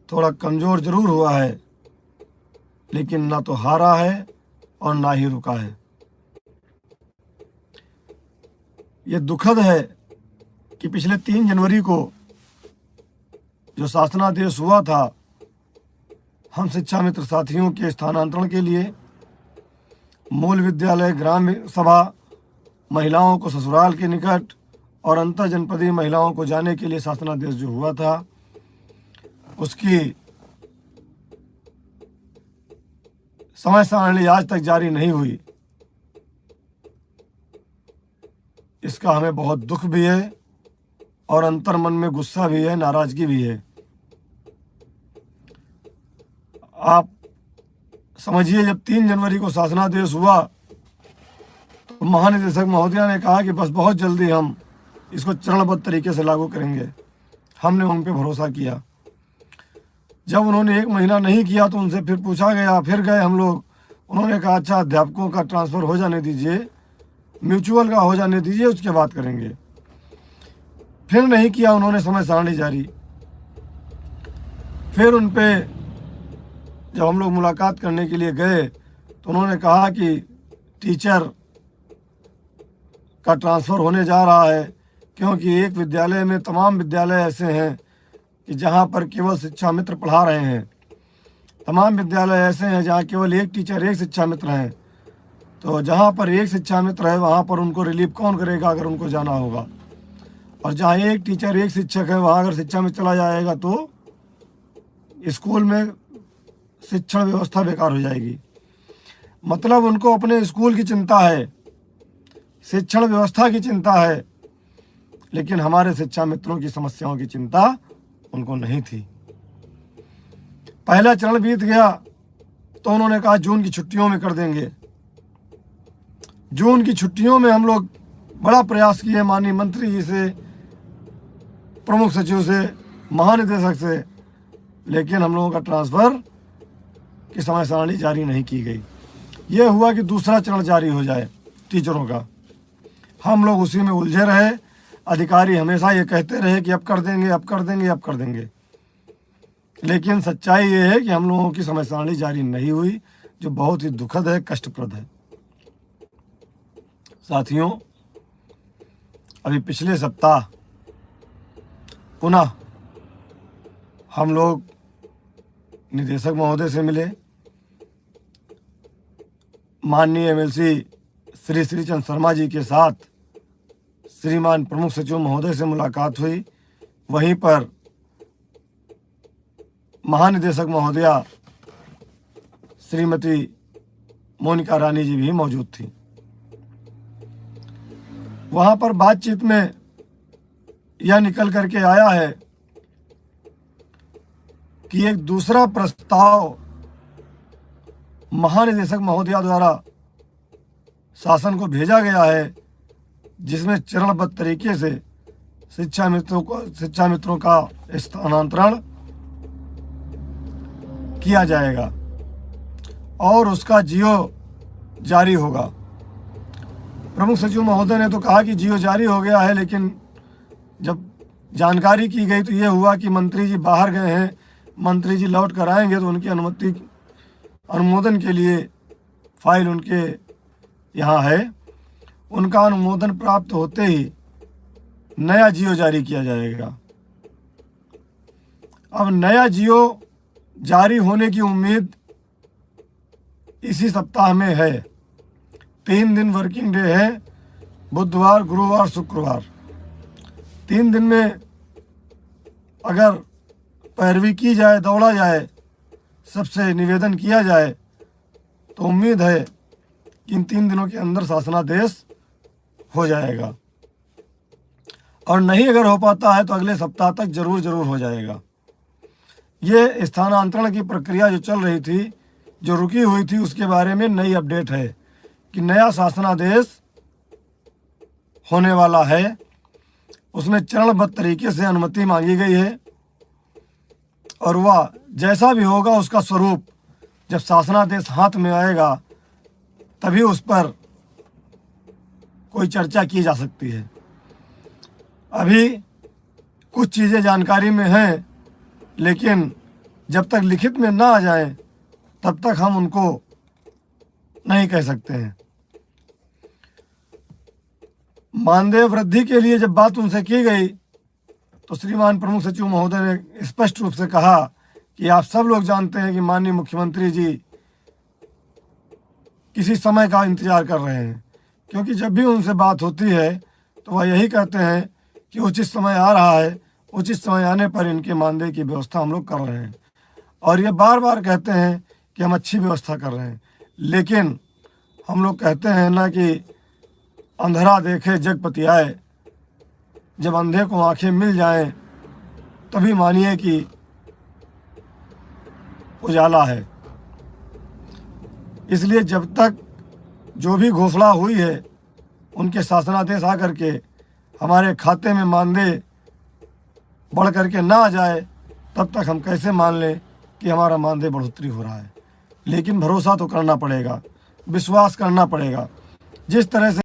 थोड़ा कमज़ोर जरूर हुआ है, लेकिन ना तो हारा है और ना ही रुका है। ये दुखद है कि पिछले 3 जनवरी को जो शासनादेश हुआ था हम शिक्षा मित्र साथियों के स्थानांतरण के लिए, मूल विद्यालय, ग्राम सभा, महिलाओं को ससुराल के निकट और अंतर जनपदीय महिलाओं को जाने के लिए शासनादेश जो हुआ था, उसकी समय सारणी आज तक जारी नहीं हुई। इसका हमें बहुत दुख भी है और अंतर मन में गुस्सा भी है, नाराजगी भी है। आप समझिए, जब 3 जनवरी को शासनादेश हुआ तो महानिदेशक महोदया ने कहा कि बस बहुत जल्दी हम इसको चरणबद्ध तरीके से लागू करेंगे। हमने उन पर भरोसा किया। जब उन्होंने 1 महीना नहीं किया तो उनसे फिर पूछा गया, फिर गए हम लोग। उन्होंने कहा अच्छा अध्यापकों का ट्रांसफ़र हो जाने दीजिए, म्यूचुअल का हो जाने दीजिए, उसके बाद करेंगे। फिर नहीं किया उन्होंने समय सारणी जारी। फिर उन पे जब हम लोग मुलाकात करने के लिए गए तो उन्होंने कहा कि टीचर का ट्रांसफ़र होने जा रहा है, क्योंकि एक विद्यालय में तमाम विद्यालय ऐसे हैं कि जहां पर केवल शिक्षा मित्र पढ़ा रहे हैं। तमाम विद्यालय ऐसे हैं जहां केवल एक टीचर, एक शिक्षा मित्र हैं। तो जहां पर एक शिक्षा मित्र है वहां पर उनको रिलीव कौन करेगा अगर उनको जाना होगा। और जहां एक टीचर, एक शिक्षक है, वहां अगर शिक्षा मित्र चला जाएगा तो स्कूल में शिक्षण व्यवस्था बेकार हो जाएगी। मतलब उनको अपने स्कूल की चिंता है, शिक्षण व्यवस्था की चिंता है, लेकिन हमारे शिक्षा मित्रों की समस्याओं की चिंता उनको नहीं थी। पहला चरण बीत गया तो उन्होंने कहा जून की छुट्टियों में कर देंगे। जून की छुट्टियों में हम लोग बड़ा प्रयास किए, माननीय मंत्री जी से, प्रमुख सचिव से, महानिदेशक से, लेकिन हम लोगों का ट्रांसफ़र की समय सारणी जारी नहीं की गई। ये हुआ कि दूसरा चरण जारी हो जाए टीचरों का। हम लोग उसी में उलझे रहे। अधिकारी हमेशा ये कहते रहे कि अब कर देंगे, अब कर देंगे, अब कर देंगे, लेकिन सच्चाई ये है कि हम लोगों की समय सारणी जारी नहीं हुई, जो बहुत ही दुखद है, कष्टप्रद है। साथियों, अभी पिछले सप्ताह पुनः हम लोग निदेशक महोदय से मिले। माननीय एमएलसी श्री श्रीचंद शर्मा जी के साथ श्रीमान प्रमुख सचिव महोदय से मुलाकात हुई। वहीं पर महानिदेशक महोदया श्रीमती मोनिका रानी जी भी मौजूद थी। वहां पर बातचीत में यह निकल करके आया है कि एक दूसरा प्रस्ताव महानिदेशक महोदया द्वारा शासन को भेजा गया है, जिसमें चरणबद्ध तरीके से शिक्षा मित्रों का स्थानांतरण किया जाएगा और उसका जियो जारी होगा। प्रमुख सचिव महोदय ने तो कहा कि जियो जारी हो गया है, लेकिन जब जानकारी की गई तो ये हुआ कि मंत्री जी बाहर गए हैं, मंत्री जी लौट कर आएंगे तो उनकी अनुमोदन के लिए फाइल उनके यहाँ है। उनका अनुमोदन प्राप्त होते ही नया जियो जारी किया जाएगा। अब नया जियो जारी होने की उम्मीद इसी सप्ताह में है। 3 दिन वर्किंग डे है, बुधवार, गुरुवार, शुक्रवार। 3 दिन में अगर पैरवी की जाए, दौड़ा जाए, सबसे निवेदन किया जाए, तो उम्मीद है कि इन 3 दिनों के अंदर शासनादेश हो जाएगा। और नहीं अगर हो पाता है तो अगले सप्ताह तक जरूर हो जाएगा। ये स्थानांतरण की प्रक्रिया जो चल रही थी, जो रुकी हुई थी, उसके बारे में नई अपडेट है कि नया शासनादेश होने वाला है। उसमें चरणबद्ध तरीके से अनुमति मांगी गई है और वह जैसा भी होगा उसका स्वरूप जब शासनादेश हाथ में आएगा तभी उस पर कोई चर्चा की जा सकती है। अभी कुछ चीज़ें जानकारी में हैं, लेकिन जब तक लिखित में ना आ जाए तब तक हम उनको नहीं कह सकते हैं। मानदेय वृद्धि के लिए जब बात उनसे की गई तो श्रीमान प्रमुख सचिव महोदय ने स्पष्ट रूप से कहा कि आप सब लोग जानते हैं कि माननीय मुख्यमंत्री जी किसी समय का इंतजार कर रहे हैं, क्योंकि जब भी उनसे बात होती है तो वह यही कहते हैं कि उचित समय आ रहा है, उचित समय आने पर इनके मानदेय की व्यवस्था हम लोग कर रहे हैं। और ये बार बार कहते हैं कि हम अच्छी व्यवस्था कर रहे हैं, लेकिन हम लोग कहते हैं ना कि अंधेरा देखे जगपति आए। जब अंधे को आंखें मिल जाएं तभी मानिए कि उजाला है। इसलिए जब तक जो भी घोषणा हुई है उनके शासनादेश आकर के हमारे खाते में मानदेय बढ़ करके ना आ जाए तब तक हम कैसे मान लें कि हमारा मानदेय बढ़ोतरी हो रहा है। लेकिन भरोसा तो करना पड़ेगा, विश्वास करना पड़ेगा। जिस तरह से